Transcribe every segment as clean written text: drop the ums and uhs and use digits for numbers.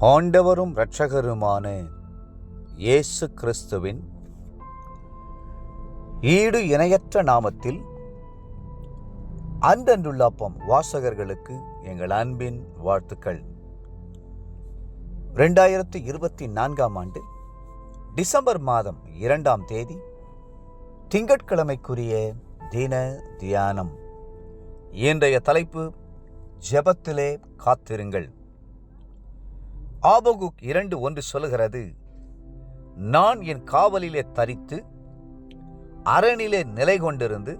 ஆண்டவரும் இரட்சகருமான இயேசு கிறிஸ்துவின் ஈடு இணையற்ற நாமத்தில் அன்றன்றுள்ள அப்பம் வாசகர்களுக்கு எங்கள் அன்பின் வாழ்த்துக்கள். 2024 ஆண்டு டிசம்பர் மாதம் 2ஆம் தேதி திங்கட்கிழமைக்குரிய தின தியானம். இன்றைய தலைப்பு ஜெபத்திலே காத்திருங்கள். ஆபகுக் 2:1 சொல்லுகிறது, நான் என் காவலிலே தரித்து அரணிலே நிலை கொண்டிருந்து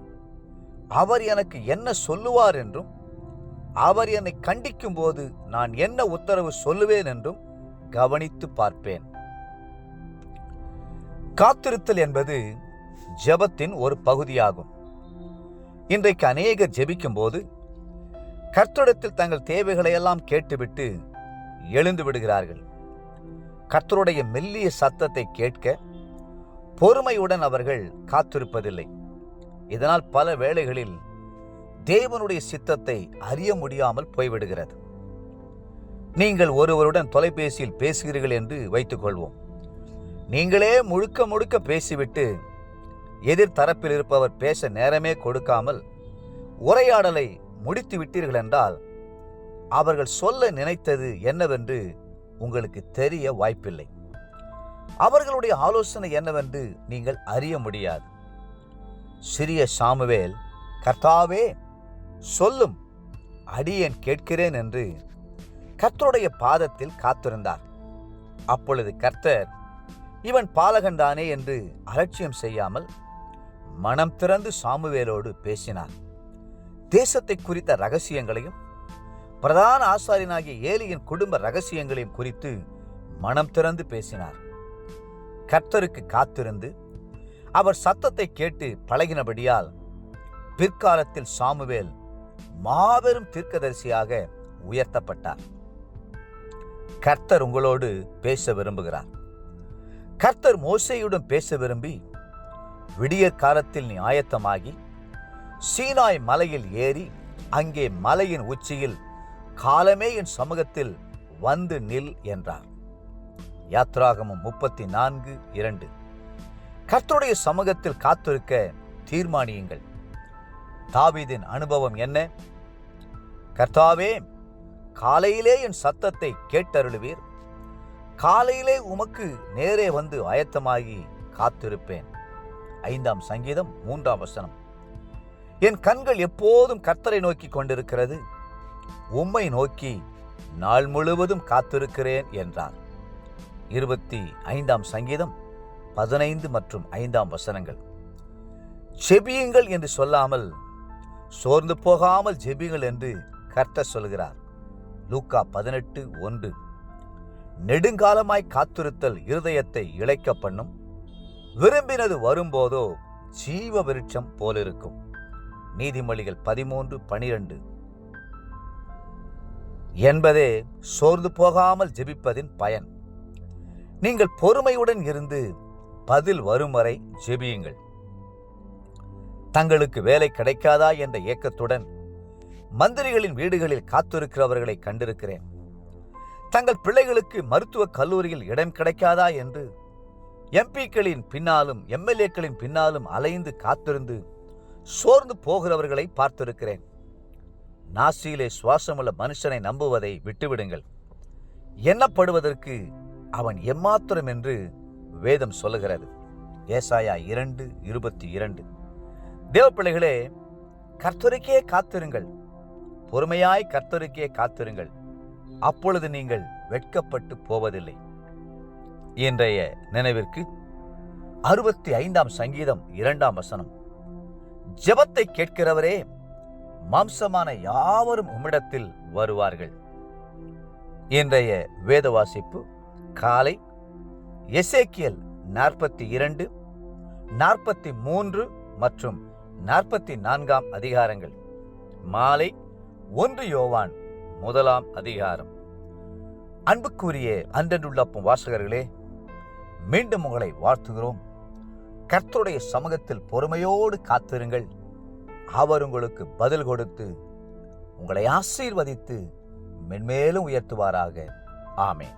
அவர் எனக்கு என்ன சொல்லுவார் என்றும் அவர் என்னை கண்டிக்கும் போது நான் என்ன உத்தரவு சொல்லுவேன் என்றும் கவனித்து பார்ப்பேன். காத்திருத்தல் என்பது ஜெபத்தின் ஒரு பகுதியாகும். இன்றைக்கு அநேகர் ஜெபிக்கும் போது கர்த்தரிடத்தில் தங்கள் தேவைகளை எல்லாம் கேட்டுவிட்டு எழுந்து விடுகிறார்கள். கர்த்தருடைய மெல்லிய சத்தத்தை கேட்க பொறுமையுடன் அவர்கள் காத்திருப்பதில்லை. இதனால் பல வேளைகளில் தேவனுடைய சித்தத்தை அறிய முடியாமல் போய்விடுகிறது. நீங்கள் ஒருவருடன் தொலைபேசியில் பேசுகிறீர்கள் என்று வைத்துக் கொள்வோம். நீங்களே முழுக்க பேசிவிட்டு எதிர் தரப்பில் இருப்பவர் பேச நேரமே கொடுக்காமல் உரையாடலை முடித்து விட்டீர்கள் என்றால் அவர்கள் சொல்ல நினைத்தது என்னவென்று உங்களுக்கு தெரிய வாய்ப்பில்லை. அவர்களுடைய ஆலோசனை என்னவென்று நீங்கள் அறிய முடியாது. சிறிய சாமுவேல், கர்த்தாவே சொல்லும், அடியேன் கேட்கிறேன் என்று கர்த்தருடைய பாதத்தில் காத்திருந்தார். அப்பொழுது கர்த்தர், இவன் பாலகன்தானே என்று அலட்சியம் செய்யாமல் மனம் திறந்து சாமுவேலோடு பேசினார். தேசத்தை குறித்த ரகசியங்களையும் பிரதான ஆசாரியனாகிய ஏலியின் குடும்ப ரகசியங்களையும் குறித்து மனம் திறந்து பேசினார். கர்த்தருக்கு காத்திருந்து அவர் சத்தத்தை கேட்டு பழகினபடியால் பிற்காலத்தில் சாமுவேல் மாபெரும் தீர்க்கதரிசியாக உயர்த்தப்பட்டார். கர்த்தர் உங்களோடு பேச விரும்புகிறார். கர்த்தர் மோசேயுடன் பேச விரும்பி, விடியற் காலத்தில் நீ ஆயத்தமாகி சீனாய் மலையில் ஏறி அங்கே மலையின் உச்சியில் காலமே என் சமூகத்தில் வந்து நில் என்றார். யாத்ராகமம் 34:2. கர்த்தருடைய சமூகத்தில் காத்திருக்க தீர்மானியுங்கள். தாவீதின் அனுபவம் என்ன? கர்த்தாவே, காலையிலே என் சத்தத்தை கேட்டருளுவீர், காலையிலே உமக்கு நேரே வந்து ஆயத்தமாகி காத்திருப்பேன். 5ஆம் சங்கீதம் 3ஆம் வசனம். என் கண்கள் எப்போதும் கர்த்தரை நோக்கி கொண்டிருக்கிறது, உம்மை நோக்கி நாள் முழுவதும் காத்திருக்கிறேன் என்றார். 25ஆம் சங்கீதம் 15 மற்றும் 5ஆம் வசனங்கள். ஜெபியுங்கள் என்று சொல்லாமல் சோர்ந்து போகாமல் ஜெபியுங்கள் என்று கர்த்தர் சொல்கிறார். லூக்கா 18:1. நெடுங்காலமாய் காத்திருத்தல் இருதயத்தை இளைக்க பண்ணும், விரும்பினது வரும்போதோ ஜீவ விருட்சம் போலிருக்கும். நீதிமொழிகள் 13:12 என்பதே சோர்ந்து போகாமல் ஜெபிப்பதின் பயன். நீங்கள் பொறுமையுடன் இருந்து பதில் வரும் வரை ஜெபியுங்கள். தங்களுக்கு வேலை கிடைக்காதா என்ற ஏக்கத்துடன் மந்திரிகளின் வீடுகளில் காத்திருக்கிறவர்களை கண்டிருக்கிறேன். தங்கள் பிள்ளைகளுக்கு மருத்துவக் கல்லூரியில் இடம் கிடைக்காதா என்று எம்பிக்களின் பின்னாலும் எம்எல்ஏக்களின் பின்னாலும் அலைந்து காத்திருந்து சோர்ந்து போகிறவர்களை பார்த்திருக்கிறேன். நாசியிலே சுவாசமுள்ள மனுஷனை நம்புவதை விட்டுவிடுங்கள். எண்ணப்படுவதற்கு அவன் எம்மாத்திரம் என்று வேதம் சொல்லுகிறது. ஏசாயா 2:22. தேவ பிள்ளைகளே, கர்த்தருக்கே காத்திருங்கள். பொறுமையாய் கர்த்தருக்கே காத்திருங்கள். அப்பொழுது நீங்கள் வெட்கப்பட்டு போவதில்லை. இன்றைய நினைவிற்கு 65ஆம் சங்கீதம் 2ஆம் வசனம். ஜெபத்தை கேட்கிறவரே, மாம்சமான யாவரும் உம்மிடத்தில் வருவார்கள். இன்றைய வேத வாசிப்பு காலை எசேக்கியேல் 42, 43 மற்றும் 44ஆம் அதிகாரங்கள். மாலை 1 யோவான் 1ஆம் அதிகாரம். அன்புக்குரிய அன்றன்றுள்ள அப்பம் வாசகர்களே, மீண்டும் உங்களை வாழ்த்துகிறோம். கர்த்தருடைய சமூகத்தில் பொறுமையோடு காத்திருங்கள். அவர் உங்களுக்கு பதில் கொடுத்து உங்களை ஆசீர்வதித்து மென்மேலும் உயர்த்துவாராக. ஆமென்.